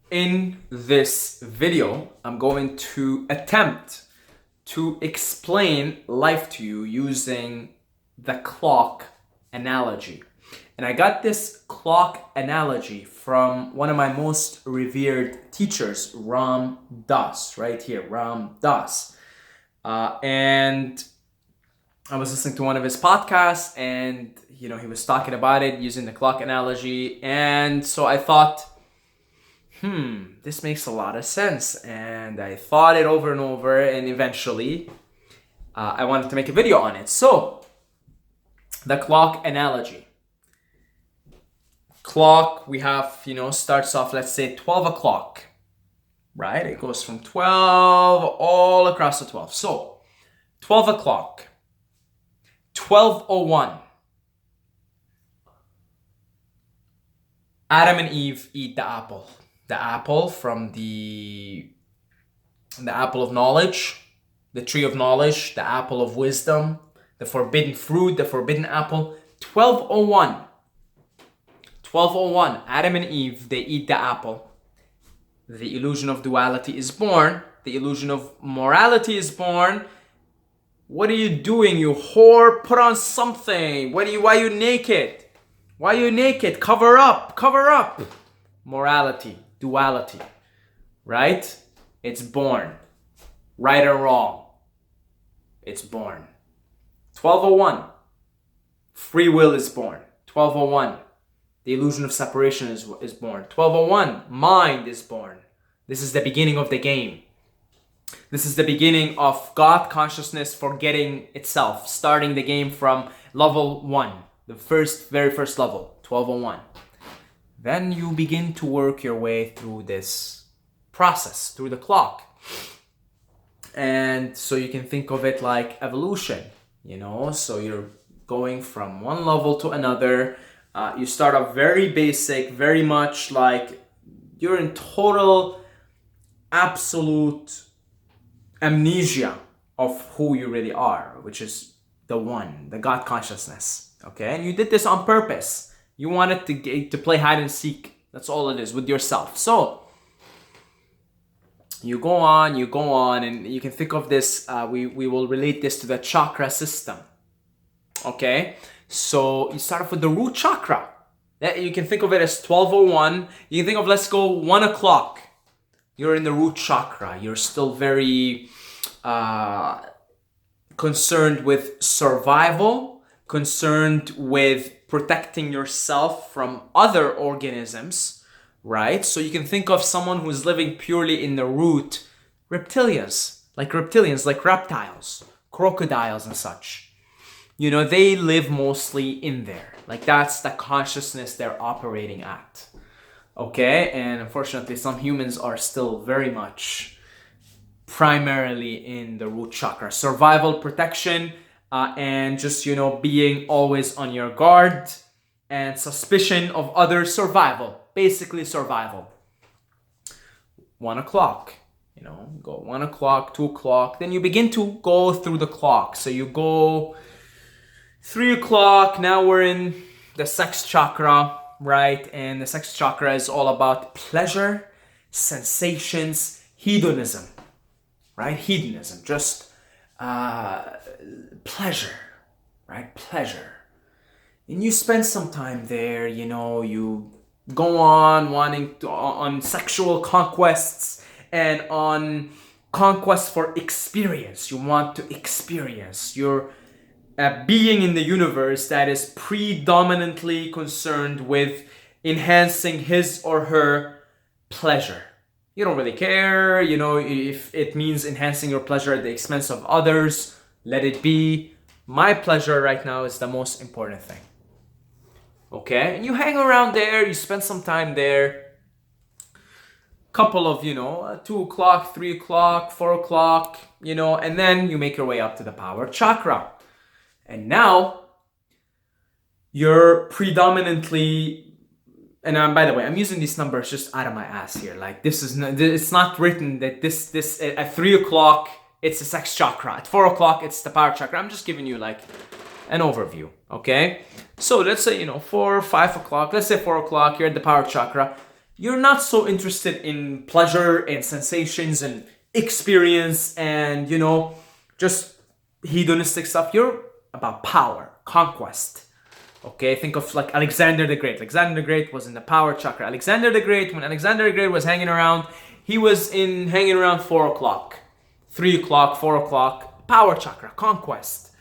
In this video, I'm going to attempt to explain life to you using the clock analogy. And I got this clock analogy from one of my most revered teachers, Ram Dass, right here, Ram Dass. And I was listening to one of his podcasts and, he was talking about it using the clock analogy. And so I thought, this makes a lot of sense. And I thought it over and over, and eventually I wanted to make a video on it. So, the clock analogy. Clock, we have, starts off, let's say 12 o'clock, right? It goes from 12 all across the 12. So, 12 o'clock, 12:01. Adam and Eve eat the apple. The apple from the apple of knowledge, the tree of knowledge, the apple of wisdom, the forbidden fruit, the forbidden apple. 12:01. 12:01. Adam and Eve, they eat the apple. The illusion of duality is born. The illusion of morality is born. What are you doing, you whore? Put on something. Why are you naked? Why are you naked? Cover up. Cover up. Morality. Duality, right? It's born. Right or wrong, it's born. 12:01, free will is born. 12:01, the illusion of separation is born. 12:01, mind is born. This is the beginning of the game. This is the beginning of God consciousness forgetting itself, starting the game from level 1, the very first level, 12:01. Then you begin to work your way through this process, through the clock. And so you can think of it like evolution, So you're going from one level to another. You start off very basic, very much like you're in total, absolute amnesia of who you really are, which is the one, the God consciousness. Okay? And you did this on purpose. You wanted to play hide and seek. That's all it is, with yourself. So, you go on, and you can think of this, we will relate this to the chakra system. Okay? So, you start off with the root chakra. You can think of it as 12:01. You can think of, let's go 1 o'clock. You're in the root chakra. You're still very concerned with survival, concerned with protecting yourself from other organisms, right? So you can think of someone who's living purely in the root, reptilians, like reptiles, crocodiles and such. They live mostly in there. Like that's the consciousness they're operating at. Okay? And unfortunately, some humans are still very much primarily in the root chakra. Survival, protection, and just, being always on your guard and suspicion of other survival. Basically survival. 1 o'clock, go 1 o'clock, 2 o'clock. Then you begin to go through the clock. So you go 3 o'clock. Now we're in the sex chakra, right? And the sex chakra is all about pleasure, sensations, hedonism, right? Hedonism, just pleasure, right? Pleasure. And you spend some time there, you go on on sexual conquests and on conquest for experience. You want to experience. You're a being in the universe that is predominantly concerned with enhancing his or her pleasure. You don't really care, if it means enhancing your pleasure at the expense of others, let it be. My pleasure right now is the most important thing. Okay? And you hang around there, you spend some time there. Couple of, 2 o'clock, 3 o'clock, 4 o'clock, and then you make your way up to the power chakra. And now, you're predominantly, and by the way, I'm using these numbers just out of my ass here. Like it's not written that this at 3 o'clock it's the sex chakra. At 4 o'clock it's the power chakra. I'm just giving you like an overview, okay? So let's say 4 or 5 o'clock. Let's say 4 o'clock. You're at the power chakra. you're not so interested in pleasure and sensations and experience and, just hedonistic stuff. You're about power, conquest. Okay, think of like Alexander the Great. Alexander the Great was in the power chakra. Alexander the Great, when Alexander the Great was hanging around, he was hanging around 4 o'clock, 3 o'clock, 4 o'clock, power chakra, conquest,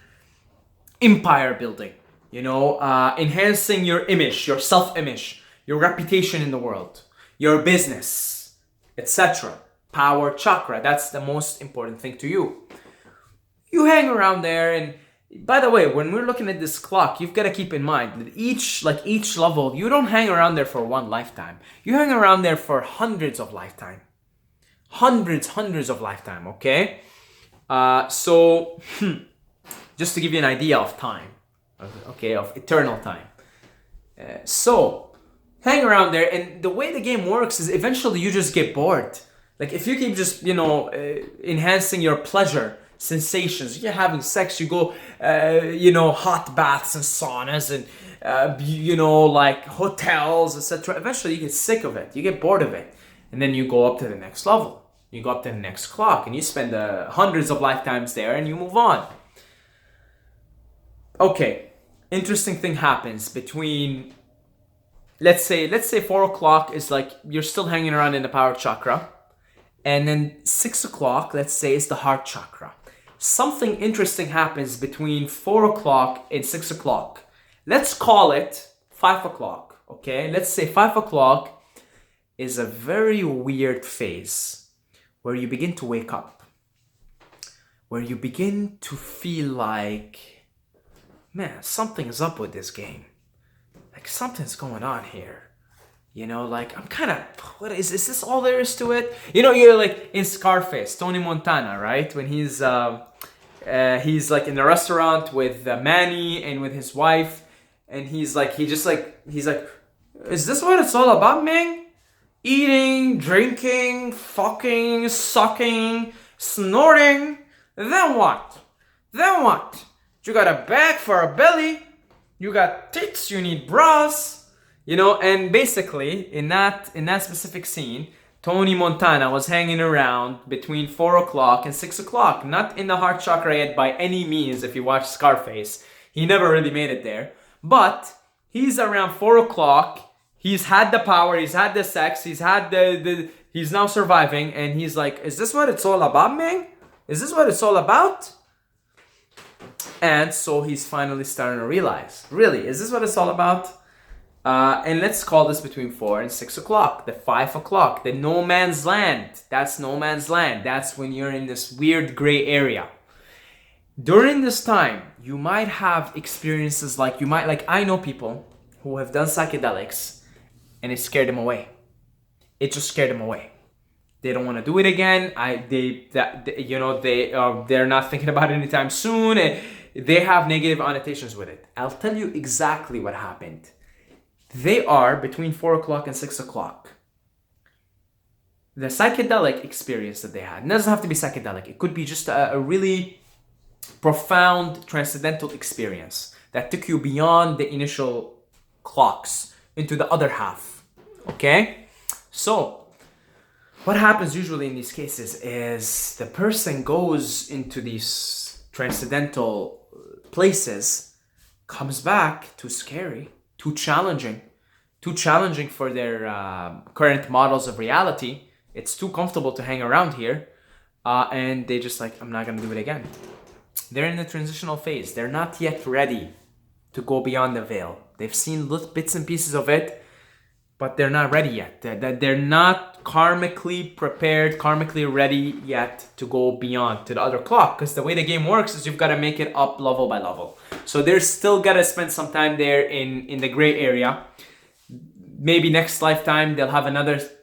empire building, enhancing your image, your self-image, your reputation in the world, your business, etc. Power chakra, that's the most important thing to you. You hang around there, and by the way, when we're looking at this clock, you've got to keep in mind that each level, you don't hang around there for one lifetime. You hang around there for hundreds of lifetime. Hundreds of lifetime, okay? So, just to give you an idea of time, okay, of eternal time. So, hang around there, and the way the game works is eventually you just get bored. Like, if you keep just, enhancing your pleasure, sensations, you're having sex, you go, hot baths and saunas and, like hotels, etc. Eventually you get sick of it, you get bored of it. And then you go up to the next level. You go up to the next clock and you spend hundreds of lifetimes there and you move on. Okay, interesting thing happens between, let's say 4 o'clock is like, you're still hanging around in the power chakra. And then 6 o'clock, let's say, is the heart chakra. Something interesting happens between 4 o'clock and 6 o'clock. Let's call it 5 o'clock, okay? Let's say 5 o'clock is a very weird phase where you begin to wake up, where you begin to feel like, man, something's up with this game. Like, something's going on here. Like, I'm kind of, what is this all there is to it? You're like in Scarface, Tony Montana, right? When he's like in the restaurant with Manny and with his wife. And he's like, is this what it's all about, man? Eating, drinking, fucking, sucking, snorting. Then what? You got a bag for a belly. You got tits, you need bras. And basically, in that specific scene, Tony Montana was hanging around between 4 o'clock and 6 o'clock. Not in the heart chakra yet by any means, if you watch Scarface. He never really made it there. But he's around 4 o'clock. He's had the power, he's had the sex, he's had he's now surviving. And he's like, is this what it's all about, man? Is this what it's all about? And so he's finally starting to realize, really, is this what it's all about? And let's call this between 4 and 6 o'clock, the 5 o'clock, the no man's land. That's no man's land. That's when you're in this weird gray area. During this time, you might have experiences like I know people who have done psychedelics and it scared them away. It just scared them away. They don't want to do it again. They're not thinking about it anytime soon. And they have negative annotations with it. I'll tell you exactly what happened. They are between 4 o'clock and 6 o'clock. The psychedelic experience that they had, it doesn't have to be psychedelic. It could be just a really profound transcendental experience that took you beyond the initial clocks into the other half. Okay? So, what happens usually in these cases is the person goes into these transcendental places, comes back too scary, too challenging for their current models of reality. It's too comfortable to hang around here. And they just like, I'm not going to do it again. They're in the transitional phase. They're not yet ready to go beyond the veil. They've seen little bits and pieces of it, but they're not ready yet. They're not karmically prepared, karmically ready yet to go beyond to the other clock. Because the way the game works is you've got to make it up level by level. So they're still got to spend some time there in the gray area. Maybe next lifetime they'll have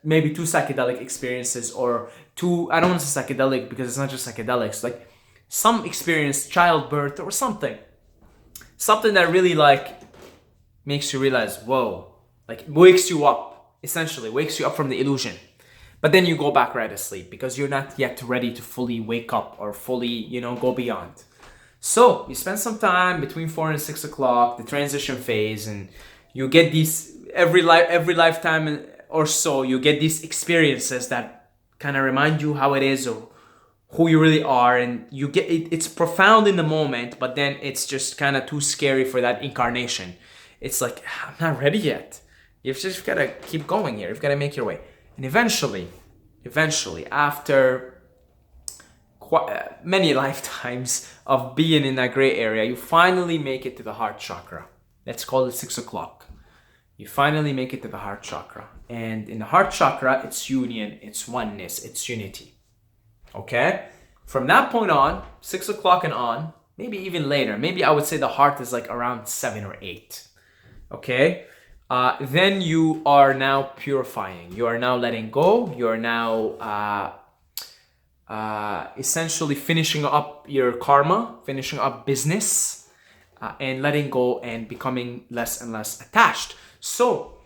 maybe 2 psychedelic experiences, or 2, I don't want to say psychedelic because it's not just psychedelics, like some experience, childbirth or something that really like makes you realize, whoa, like wakes you up, essentially wakes you up from the illusion. But then you go back right to sleep because you're not yet ready to fully wake up or fully, go beyond. So you spend some time between 4 and 6 o'clock, the transition phase, and you get these every lifetime or so, you get these experiences that kind of remind you how it is or who you really are, and you get it's profound in the moment, but then it's just kind of too scary for that incarnation. It's like, I'm not ready yet. You've just got to keep going here. You've got to make your way. And eventually, after many lifetimes of being in that gray area, you finally make it to the heart chakra. Let's call it 6 o'clock. You finally make it to the heart chakra. And in the heart chakra, it's union, it's oneness, it's unity. Okay? From that point on, 6 o'clock and on, maybe even later, maybe I would say the heart is like around 7 or 8. Okay? Then you are now purifying. You are now letting go. You are now essentially finishing up your karma, finishing up business, and letting go and becoming less and less attached. So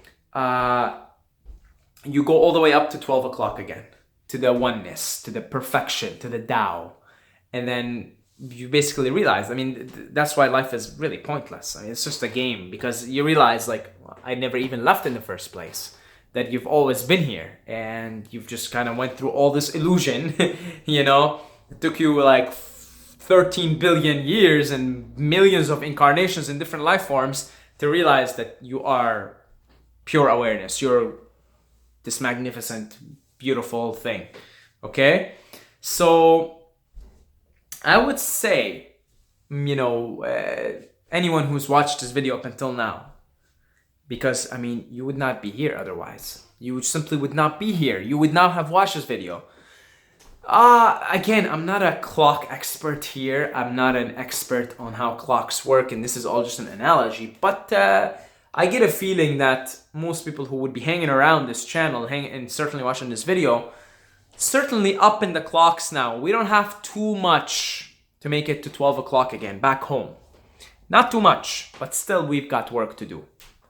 you go all the way up to 12 o'clock again, to the oneness, to the perfection, to the Tao. And then you basically realize, I mean, that's why life is really pointless. I mean, it's just a game, because you realize, like, I never even left in the first place, that you've always been here, and you've just kind of went through all this illusion. You know, it took you like 13 billion years and millions of incarnations in different life forms to realize that you are pure awareness. You're this magnificent, beautiful thing. Okay? So I would say, you know, anyone who's watched this video up until now, because, I mean, you would not be here otherwise. You simply would not be here. You would not have watched this video. Again, I'm not a clock expert here. I'm not an expert on how clocks work, and this is all just an analogy. But I get a feeling that most people who would be hanging around this channel, and certainly watching this video, certainly up in the clocks now. We don't have too much to make it to 12 o'clock again, back home. Not too much, but still we've got work to do.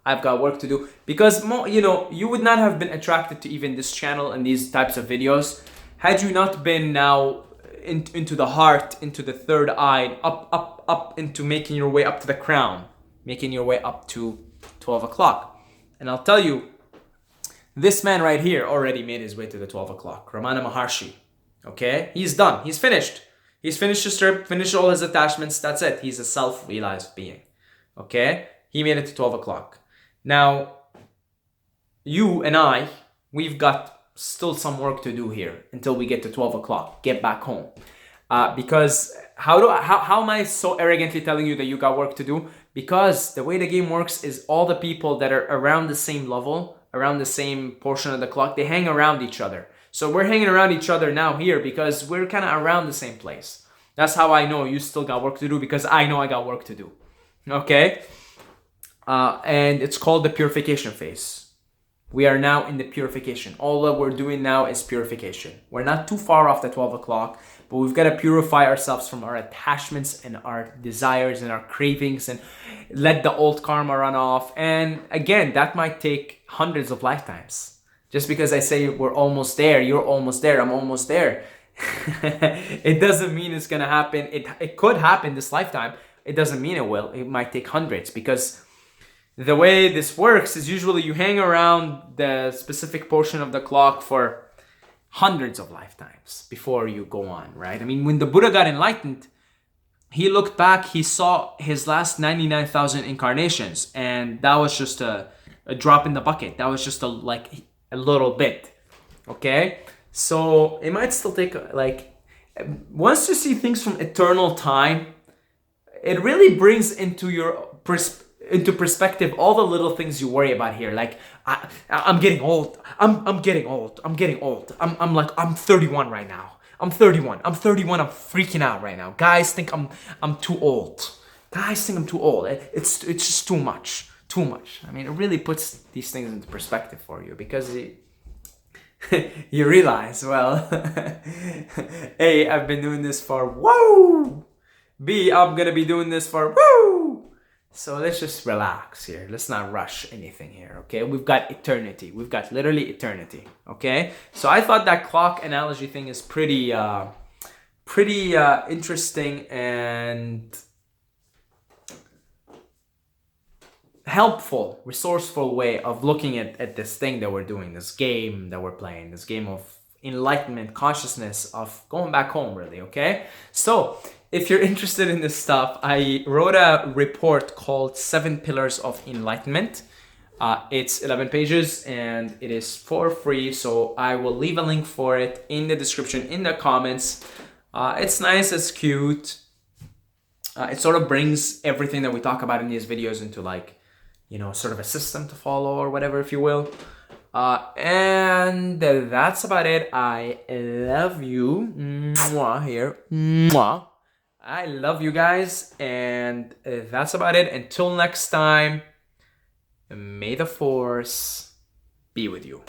I've got work to do, because, you know, you would not have been attracted to even this channel and these types of videos had you not been now into the heart, into the third eye, up into making your way up to the crown, making your way up to 12 o'clock. And I'll tell you, this man right here already made his way to the 12 o'clock. Ramana Maharshi. Okay? He's done. He's finished. He's finished his trip, finished all his attachments. That's it. He's a self-realized being. Okay? He made it to 12 o'clock. Now, you and I, we've got still some work to do here until we get to 12 o'clock. Get back home. Because how am I so arrogantly telling you that you got work to do? Because the way the game works is all the people that are around the same level, around the same portion of the clock, they hang around each other. So we're hanging around each other now here because we're kind of around the same place. That's how I know you still got work to do, because I know I got work to do. Okay? And it's called the purification phase. We are now in the purification. All that we're doing now is purification. We're not too far off the 12 o'clock, but we've got to purify ourselves from our attachments and our desires and our cravings, and let the old karma run off. And again, that might take hundreds of lifetimes. Just because I say we're almost there, you're almost there, I'm almost there, it doesn't mean it's going to happen. It could happen this lifetime. It doesn't mean it will. It might take hundreds, because the way this works is usually you hang around the specific portion of the clock for hundreds of lifetimes before you go on, right? I mean, when the Buddha got enlightened, he looked back, he saw his last 99,000 incarnations, and that was just a drop in the bucket. That was just a little bit, okay? So it might still take, once you see things from eternal time, it really brings into your perspective all the little things you worry about here. Like, I'm getting old. I'm getting old. I'm 31 right now. I'm 31. I'm freaking out right now. Guys think I'm too old. It's just too much. I mean, it really puts these things into perspective for you, because you realize, well, A, I've been doing this for woo. B, I'm gonna be doing this for woo. So let's just relax here. Let's not rush anything here, okay? We've got eternity. We've got literally eternity, okay? So I thought that clock analogy thing is pretty interesting, and helpful, resourceful way of looking at this thing that we're doing, this game that we're playing, this game of enlightenment, consciousness, of going back home, really, okay? So if you're interested in this stuff, I wrote a report called 7 Pillars of Enlightenment. It's 11 pages and it is for free, so I will leave a link for it in the description, in the comments. It's nice, it's cute. It sort of brings everything that we talk about in these videos into, like, you know, sort of a system to follow or whatever, if you will. And that's about it. I love you. Mwah, here. Mwah. I love you guys. And that's about it. Until next time, may the force be with you.